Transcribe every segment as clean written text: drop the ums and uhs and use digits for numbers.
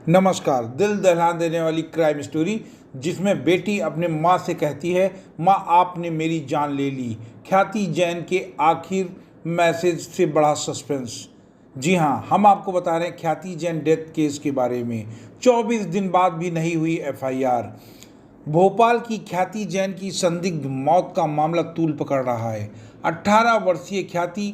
नमस्कार। दिल दहला देने वाली क्राइम स्टोरी जिसमें बेटी अपने माँ से कहती है, माँ आपने मेरी जान ले ली। ख्याति जैन के आखिर मैसेज से बड़ा सस्पेंस। जी हाँ, हम आपको बता रहे हैं ख्याति जैन डेथ केस के बारे में। 24 दिन बाद भी नहीं हुई एफआईआर। भोपाल की ख्याति जैन की संदिग्ध मौत का मामला तूल पकड़ रहा है। 18 वर्षीय ख्याति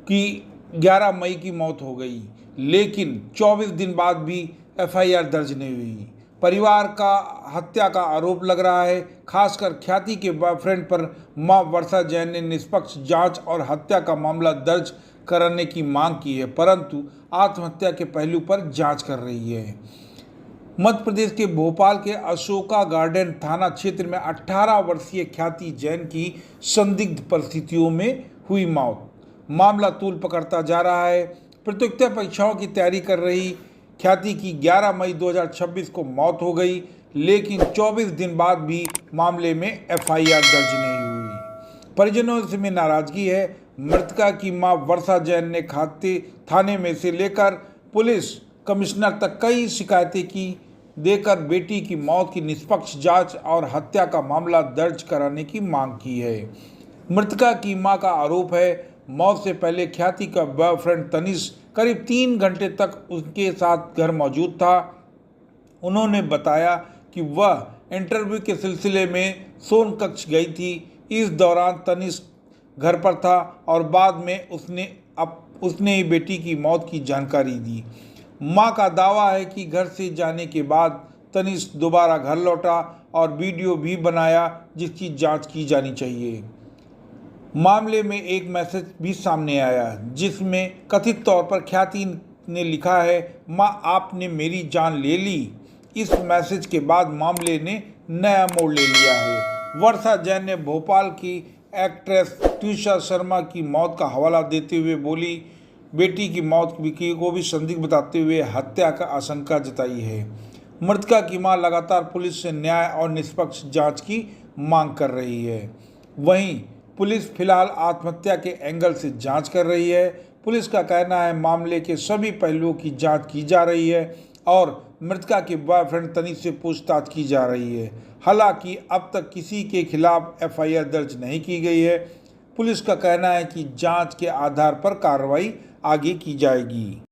की 11 मई की मौत हो गई, लेकिन 24 दिन बाद भी एफआईआर दर्ज नहीं हुई। परिवार का हत्या का आरोप लग रहा है। खासकर ख्याति के बॉयफ्रेंड पर मां वर्षा जैन ने निष्पक्ष जांच और हत्या का मामला दर्ज कराने की मांग की है, परंतु आत्महत्या के पहलू पर जांच कर रही है। मध्य प्रदेश के भोपाल के अशोका गार्डन थाना क्षेत्र में 18 वर्षीय ख्याति जैन की संदिग्ध परिस्थितियों में हुई मौत। मामला तूल पकड़ता जा रहा है। प्रतियोगिता परीक्षाओं की तैयारी कर रही ख्याति की 11 मई 2026 को मौत हो गई, लेकिन 24 दिन बाद भी मामले में एफआईआर दर्ज नहीं हुई। परिजनों से में नाराजगी है। मृतका की मां वर्षा जैन ने थाने में से लेकर पुलिस कमिश्नर तक कई शिकायतें की देकर बेटी की मौत की निष्पक्ष जांच और हत्या का मामला दर्ज कराने की मांग की है। मृतका की मां का आरोप है, मौत से पहले ख्याति का बॉयफ्रेंड तनिष करीब 3 घंटे तक उसके साथ घर मौजूद था। उन्होंने बताया कि वह इंटरव्यू के सिलसिले में सोन कक्ष गई थी। इस दौरान तनिष घर पर था और बाद में उसने ही बेटी की मौत की जानकारी दी। मां का दावा है कि घर से जाने के बाद तनिष दोबारा घर लौटा और वीडियो भी बनाया, जिसकी जांच की जानी चाहिए। मामले में एक मैसेज भी सामने आया जिसमें कथित तौर पर ख्याति ने लिखा है, मां आपने मेरी जान ले ली। इस मैसेज के बाद मामले ने नया मोड़ ले लिया है। वर्षा जैन ने भोपाल की एक्ट्रेस ट्यूषा शर्मा की मौत का हवाला देते हुए बोली, बेटी की मौत को भी संदिग्ध बताते हुए हत्या का आशंका जताई है। मृतका की मां लगातार पुलिस से न्याय और निष्पक्ष जांच की मांग कर रही है। वहीं पुलिस फिलहाल आत्महत्या के एंगल से जांच कर रही है। पुलिस का कहना है मामले के सभी पहलुओं की जांच की जा रही है और मृतका के बॉयफ्रेंड तनिष से पूछताछ की जा रही है। हालांकि अब तक किसी के खिलाफ एफआईआर दर्ज नहीं की गई है। पुलिस का कहना है कि जांच के आधार पर कार्रवाई आगे की जाएगी।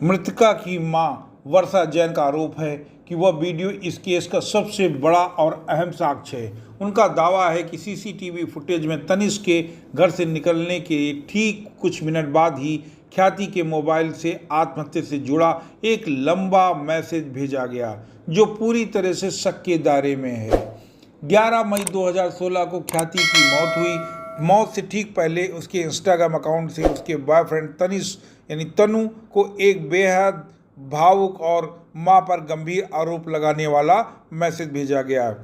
मृतका की मां वर्षा जैन का आरोप है कि वह वीडियो इस केस का सबसे बड़ा और अहम साक्ष्य है। उनका दावा है कि सीसीटीवी फुटेज में तनिष के घर से निकलने के ठीक कुछ मिनट बाद ही ख्याति के मोबाइल से आत्महत्या से जुड़ा एक लंबा मैसेज भेजा गया, जो पूरी तरह से शक के दायरे में है। 11 मई 2016 को ख्याति की मौत हुई। मौत से ठीक पहले उसके इंस्टाग्राम अकाउंट से उसके बॉयफ्रेंड तनिष यानी तनु को एक बेहद भावुक और मां पर गंभीर आरोप लगाने वाला मैसेज भेजा गया।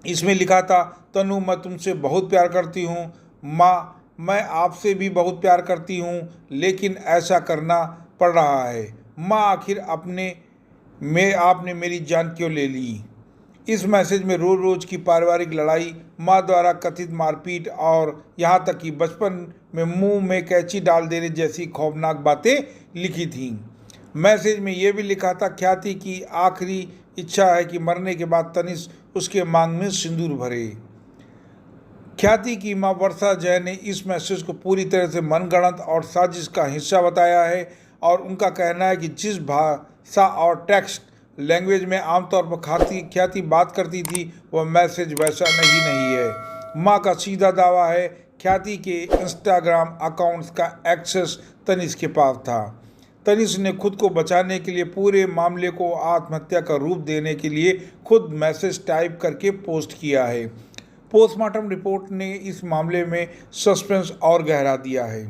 इसमें लिखा था, तनु मैं तुमसे बहुत प्यार करती हूँ, माँ मैं आपसे भी बहुत प्यार करती हूँ, लेकिन ऐसा करना पड़ रहा है। माँ आखिर आपने मेरी जान क्यों ले ली। इस मैसेज में रोज की पारिवारिक लड़ाई, माँ द्वारा कथित मारपीट और यहाँ तक कि बचपन में मुंह में कैंची डाल देने जैसी खौफनाक बातें लिखी थीं। मैसेज में यह भी लिखा था, ख्याति की आखिरी इच्छा है कि मरने के बाद तनिष उसके मांग में सिंदूर भरे। ख्याति की मां वर्षा जैन ने इस मैसेज को पूरी तरह से मनगढ़ंत और साजिश का हिस्सा बताया है और उनका कहना है कि जिस भाषा और टेक्स्ट लैंग्वेज में आमतौर पर ख्याति बात करती थी, वह मैसेज वैसा नहीं है। मां का सीधा दावा है, ख्याति के इंस्टाग्राम अकाउंट्स का एक्सेस तनिष के पास था। तनिष ने खुद को बचाने के लिए पूरे मामले को आत्महत्या का रूप देने के लिए खुद मैसेज टाइप करके पोस्ट किया है। पोस्टमार्टम रिपोर्ट ने इस मामले में सस्पेंस और गहरा दिया है।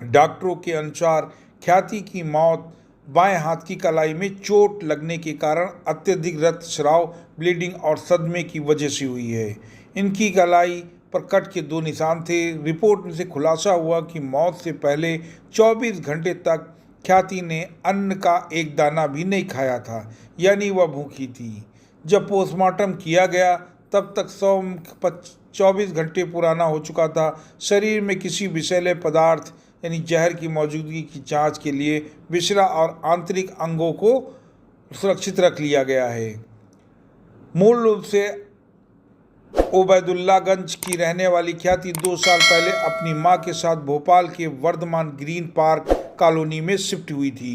डॉक्टरों के अनुसार ख्याति की मौत बाएं हाथ की कलाई में चोट लगने के कारण अत्यधिक रक्तस्राव, ब्लीडिंग और सदमे की वजह से हुई है। इनकी कलाई पर कट के 2 निशान थे। रिपोर्ट में से खुलासा हुआ कि मौत से पहले 24 घंटे तक ख्याति ने अन्न का एक दाना भी नहीं खाया था, यानी वह भूखी थी। जब पोस्टमार्टम किया गया तब तक 24 घंटे पुराना हो चुका था। शरीर में किसी विषैले पदार्थ यानी जहर की मौजूदगी की जांच के लिए विसरा और आंतरिक अंगों को सुरक्षित रख लिया गया है। मूल रूप से ओबैदुल्लागंज की रहने वाली ख्याति 2 साल पहले अपनी मां के साथ भोपाल के वर्धमान ग्रीन पार्क कॉलोनी में शिफ्ट हुई थी।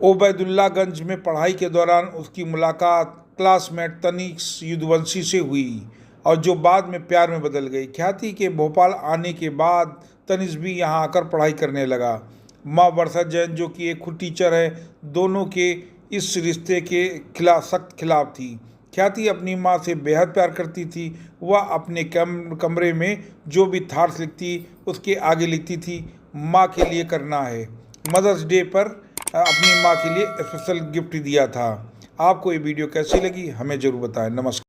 ओबैदुल्लागंज में पढ़ाई के दौरान उसकी मुलाकात क्लासमेट तनिष्क युद्धवंशी से हुई और जो बाद में प्यार में बदल गई। ख्याति के भोपाल आने के बाद तनिष्क भी यहाँ आकर पढ़ाई करने लगा। माँ वर्षा जैन, जो कि एक खुद टीचर है, दोनों के इस रिश्ते के सख्त खिलाफ थी। ख्याति अपनी माँ से बेहद प्यार करती थी। वह अपने कमरे में जो भी थॉट्स लिखती उसके आगे लिखती थी, माँ के लिए करना है। मदर्स डे पर अपनी माँ के लिए स्पेशल गिफ्ट दिया था। आपको ये वीडियो कैसी लगी हमें ज़रूर बताएं। नमस्कार।